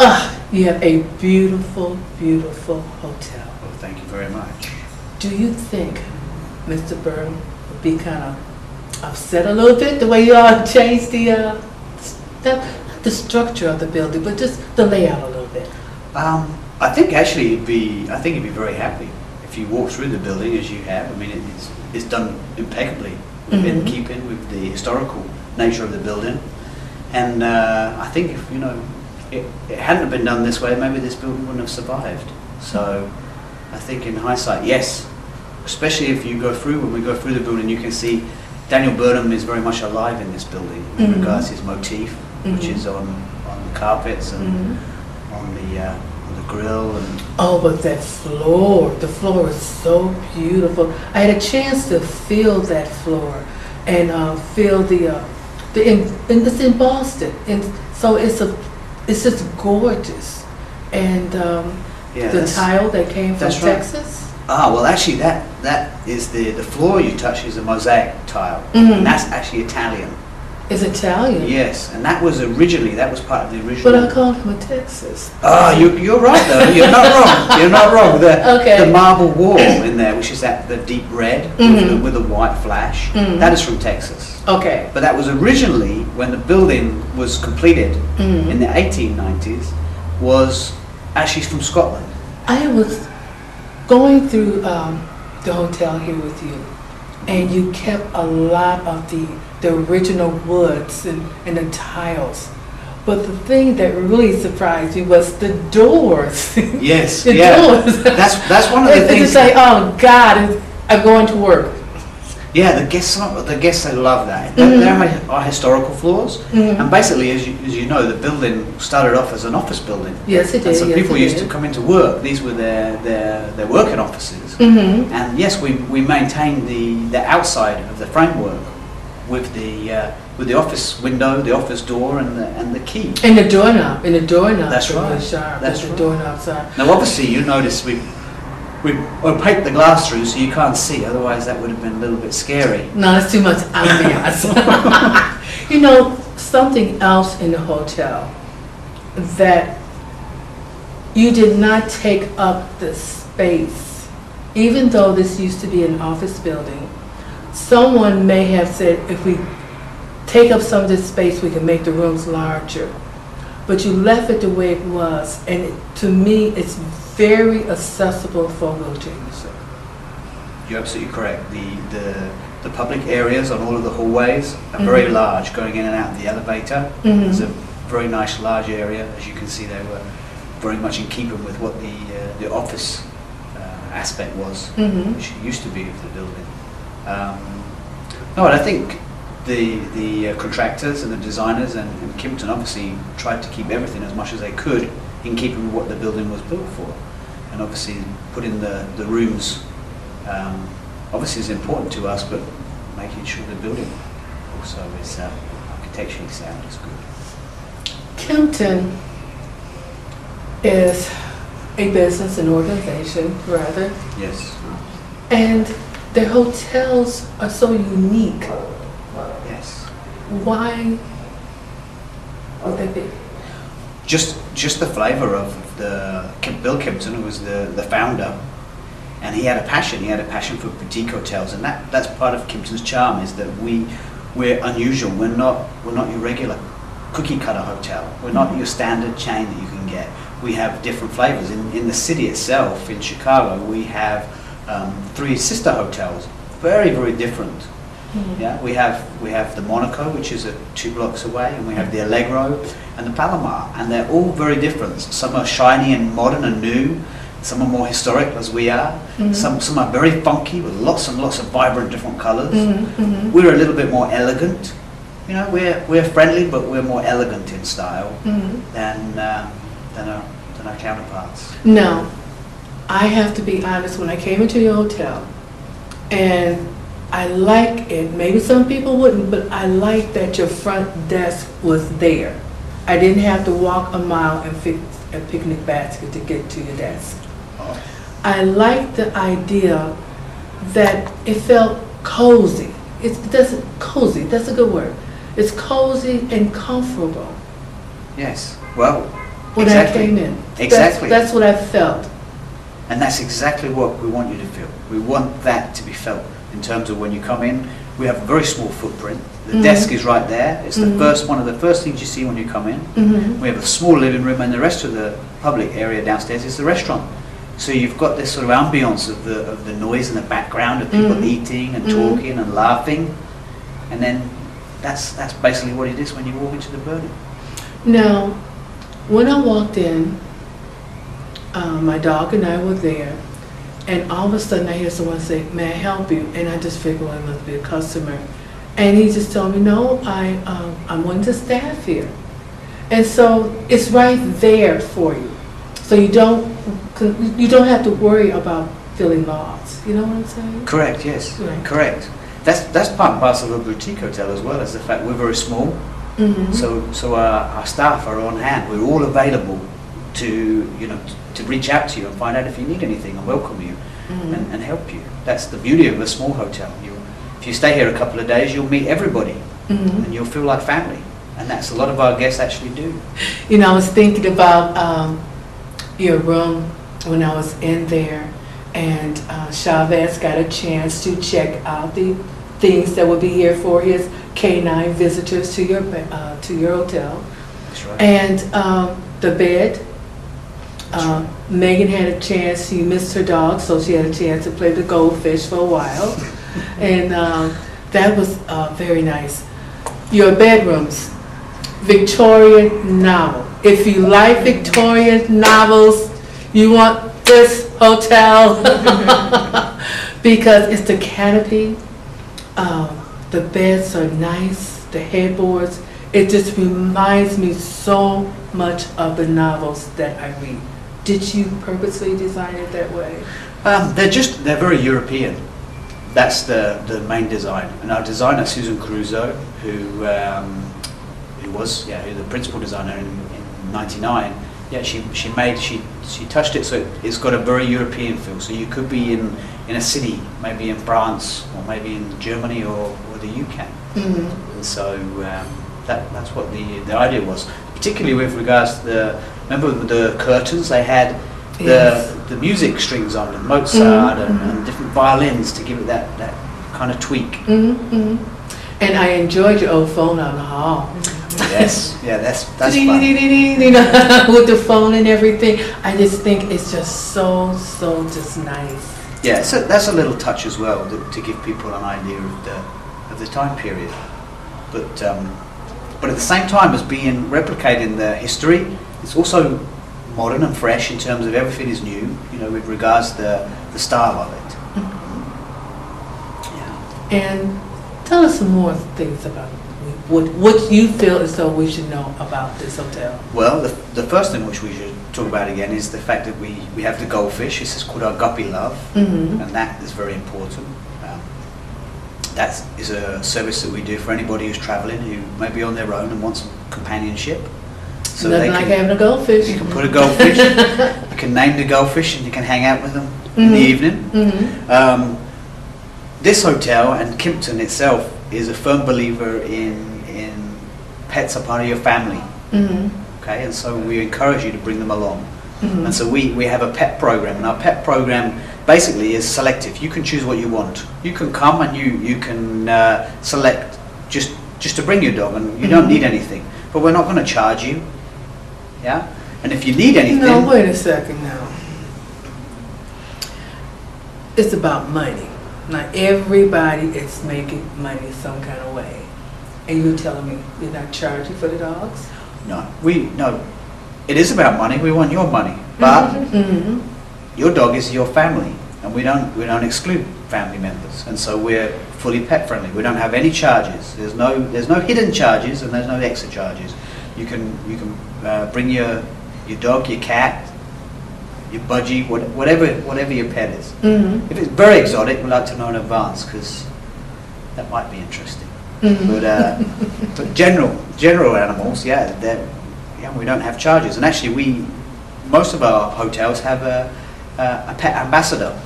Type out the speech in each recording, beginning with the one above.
You have a beautiful, beautiful hotel. Well, thank you very much. Do you think Mr. Byrne would be kind of upset a little bit the way you all changed not the structure of the building, but just the layout a little bit? I think actually he'd be very happy if you walk through the building as you have. I mean, it's done impeccably in keeping with the historical nature of the building. And I think if it hadn't been done this way, maybe this building wouldn't have survived. So I think in hindsight, yes, especially if you go through, when we go through the building, you can see Daniel Burnham is very much alive in this building in regards to his motif, which is on the carpets and on the grill. And oh, but that floor, the floor is so beautiful. I had a chance to feel that floor and feel it's in Boston, and so it's just gorgeous. And the tile that came from Texas. Ah, well, actually, that is the floor you touch is a mosaic tile, and that's actually Italian. It's Italian. Yes, and that was part of the original. But I called him a Texas. Ah, you're right though. You're not wrong. You're not wrong. The marble wall in there, which is the deep red with the white flash, that is from Texas. Okay. But that was originally, when the building was completed in the 1890s, was actually from Scotland. I was going through the hotel here with you, and you kept a lot of the original woods and the tiles. But the thing that really surprised me was the doors. Yes, the doors. That's one of the things. It's like, oh God, I'm going to work. Yeah, the guests they love that. There are historical floors, and basically, as you know, the building started off as an office building. Yes, it did. And so people used to come into work. These were their working offices, and yes, we maintained the outside of the framework with the office window, the office door, and the key. And the doorknob. That's right. Really sharp. That's the right. doorknobs are. Now, obviously, you notice we opaque the glass through so you can't see. Otherwise, that would have been a little bit scary. No, it's too much ambiance. Something else in the hotel that you did not take up the space, even though this used to be an office building. Someone may have said, if we take up some of this space, we can make the rooms larger. But you left it the way it was, and to me, it's very accessible for a wheelchair user. You're absolutely correct. The public areas on all of the hallways are very large, going in and out of the elevator. It's a very nice large area. As you can see, they were very much in keeping with what the office aspect was, which used to be of the building. No, and I think the contractors and the designers and Kimpton obviously tried to keep everything as much as they could in keeping with what the building was built for. And obviously putting the rooms obviously is important to us, but making sure the building also is architecturally sound is good. Kimpton is a business, an organization, rather. Yes. And their hotels are so unique. Yes. Why would they be? Just the flavour of Bill Kimpton, who was the founder, and he had a passion. He had a passion for boutique hotels, and that's part of Kimpton's charm, is that we're unusual. We're not your regular cookie cutter hotel. We're not your standard chain that you can get. We have different flavours. In the city itself, in Chicago, we have 3 sister hotels, very, very different. Yeah, we have the Monaco, which is 2 blocks away, and we have the Allegro and the Palomar, and they're all very different. Some are shiny and modern and new. Some are more historic, as we are. Some are very funky with lots and lots of vibrant different colours. We're a little bit more elegant. You know, we're friendly, but we're more elegant in style than our counterparts. Now, I have to be honest. When I came into your hotel, and I like it. Maybe some people wouldn't, but I like that your front desk was there. I didn't have to walk a mile and fix a picnic basket to get to your desk. I like the idea that it felt cozy. Cozy, that's a good word. It's cozy and comfortable. Yes. Well, when I came in. Exactly. That's what I felt. And that's exactly what we want you to feel. We want that to be felt in terms of when you come in. We have a very small footprint. The desk is right there. It's the one of the first things you see when you come in. We have a small living room, and the rest of the public area downstairs is the restaurant. So you've got this sort of ambience of the noise in the background of people eating and talking and laughing, and then that's basically what it is when you walk into the building. Now, when I walked in, my dog and I were there, and all of a sudden I hear someone say, "May I help you?" And I just figured, well, it must be a customer. And he just told me, "No, I'm one of the staff here." And so it's right there for you. So you don't have to worry about feeling lost. You know what I'm saying? Correct, yes. Right. Correct. That's part and parcel of a boutique hotel as well, as the fact we're very small. So our staff are on hand. We're all available to reach out to you and find out if you need anything and welcome you and help you. That's the beauty of a small hotel. If you stay here a couple of days, you'll meet everybody and you'll feel like family. And that's a lot of our guests actually do. You know, I was thinking about your room when I was in there, and Chavez got a chance to check out the things that would be here for his canine visitors to your hotel. That's right. And the bed. Megan had a chance. She missed her dog, so she had a chance to play the goldfish for a while, and that was very nice. Your bedrooms, Victorian novel. If you like Victorian novels, you want this hotel because it's the canopy. The beds are nice. The headboards. It just reminds me so much of the novels that I read. Did you purposely design it that way? They're very European. That's the main design. And our designer, Susan Caruso, who was the principal designer in '99. Yeah, she touched it so it's got a very European feel. So you could be in a city, maybe in France or maybe in Germany or the UK. And so that's what the idea was. Particularly with regards to remember the curtains, they had the music strings on them, Mozart and different violins to give it that kind of tweak. And I enjoyed your old phone on the hall. Yes, yeah, that's fun. With the phone and everything. I just think it's just so just nice. Yeah, so that's a little touch as well to give people an idea of the time period. But at the same time as being replicating the history, it's also modern and fresh in terms of everything is new, with regards to the style of it. Yeah. And tell us some more things about what you feel as though we should know about this hotel. Well, the first thing which we should talk about again is the fact that we have the goldfish. This is called our guppy love, and that is very important. That is a service that we do for anybody who's travelling, who may be on their own and wants companionship. So nothing like having a goldfish. You can put a goldfish, you can name the goldfish, and you can hang out with them in the evening. This hotel and Kimpton itself is a firm believer in pets are part of your family. Okay, and so we encourage you to bring them along. And so we have a pet program, and our pet program basically is selective. You can choose what you want. You can come and you can select just to bring your dog, and you don't need anything. But we're not going to charge you. Yeah? And if you need anything... No, wait a second now. It's about money. Now everybody is making money some kind of way. And you're telling me you're not charging for the dogs? No. It is about money. We want your money. But your dog is your family. And we don't exclude family members. And so we're fully pet friendly. We don't have any charges. There's no hidden charges, and there's no extra charges. You can bring your dog, your cat, your budgie, whatever your pet is. If it's very exotic, we'd like to know in advance, because that might be interesting. But general animals, we don't have charges. And actually, most of our hotels have a pet ambassador.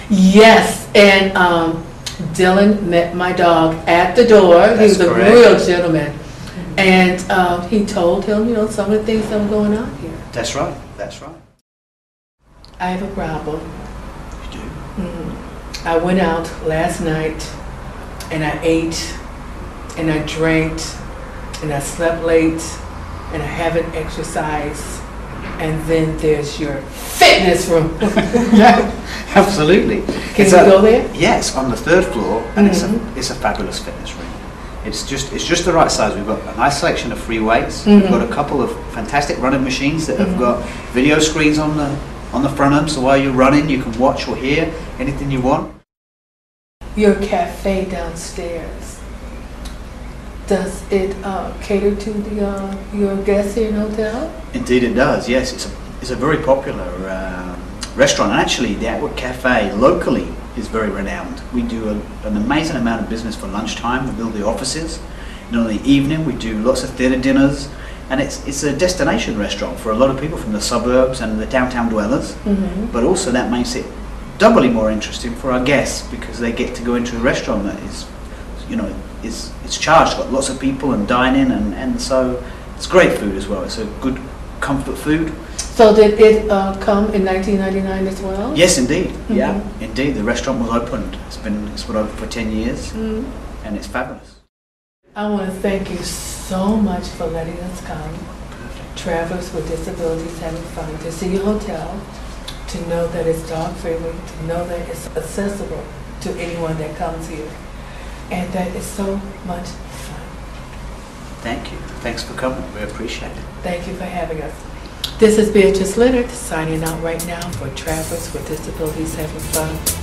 Yes, and Dylan met my dog at the door. He was a real gentleman. And he told him, you know, some of the things that were going on here. That's right. That's right. I have a problem. You do. I went out last night and I ate and I drank and I slept late and I haven't exercised. And then there's your fitness room. Yeah, absolutely. Can you go there? Yes, on the 3rd floor, and it's a fabulous fitness room. It's just the right size. We've got a nice selection of free weights. We've got a couple of fantastic running machines that have got video screens on the front of them, so while you're running you can watch or hear anything you want. Your cafe downstairs, does it cater to your guests here in the hotel? Indeed it does, yes. It's a very popular restaurant, and actually the Atwood Cafe locally is very renowned. We do an amazing amount of business for lunchtime. We build the offices. And in the evening we do lots of theatre dinners, and it's a destination restaurant for a lot of people from the suburbs and the downtown dwellers. But also that makes it doubly more interesting for our guests, because they get to go into a restaurant that is, you know, it's charged, got lots of people and dine in, and so it's great food as well. It's a good comfort food. So did it come in 1999 as well? Yes, indeed. Yeah, indeed. The restaurant was opened. It's been open for 10 years, and it's fabulous. I want to thank you so much for letting us come. Travelers with Disabilities Having Fun, to see your hotel, to know that it's dog friendly, to know that it's accessible to anyone that comes here, and that it's so much fun. Thank you. Thanks for coming. We appreciate it. Thank you for having us. This is Beatrice Leonard signing out right now for Travelers with Disabilities Having Fun.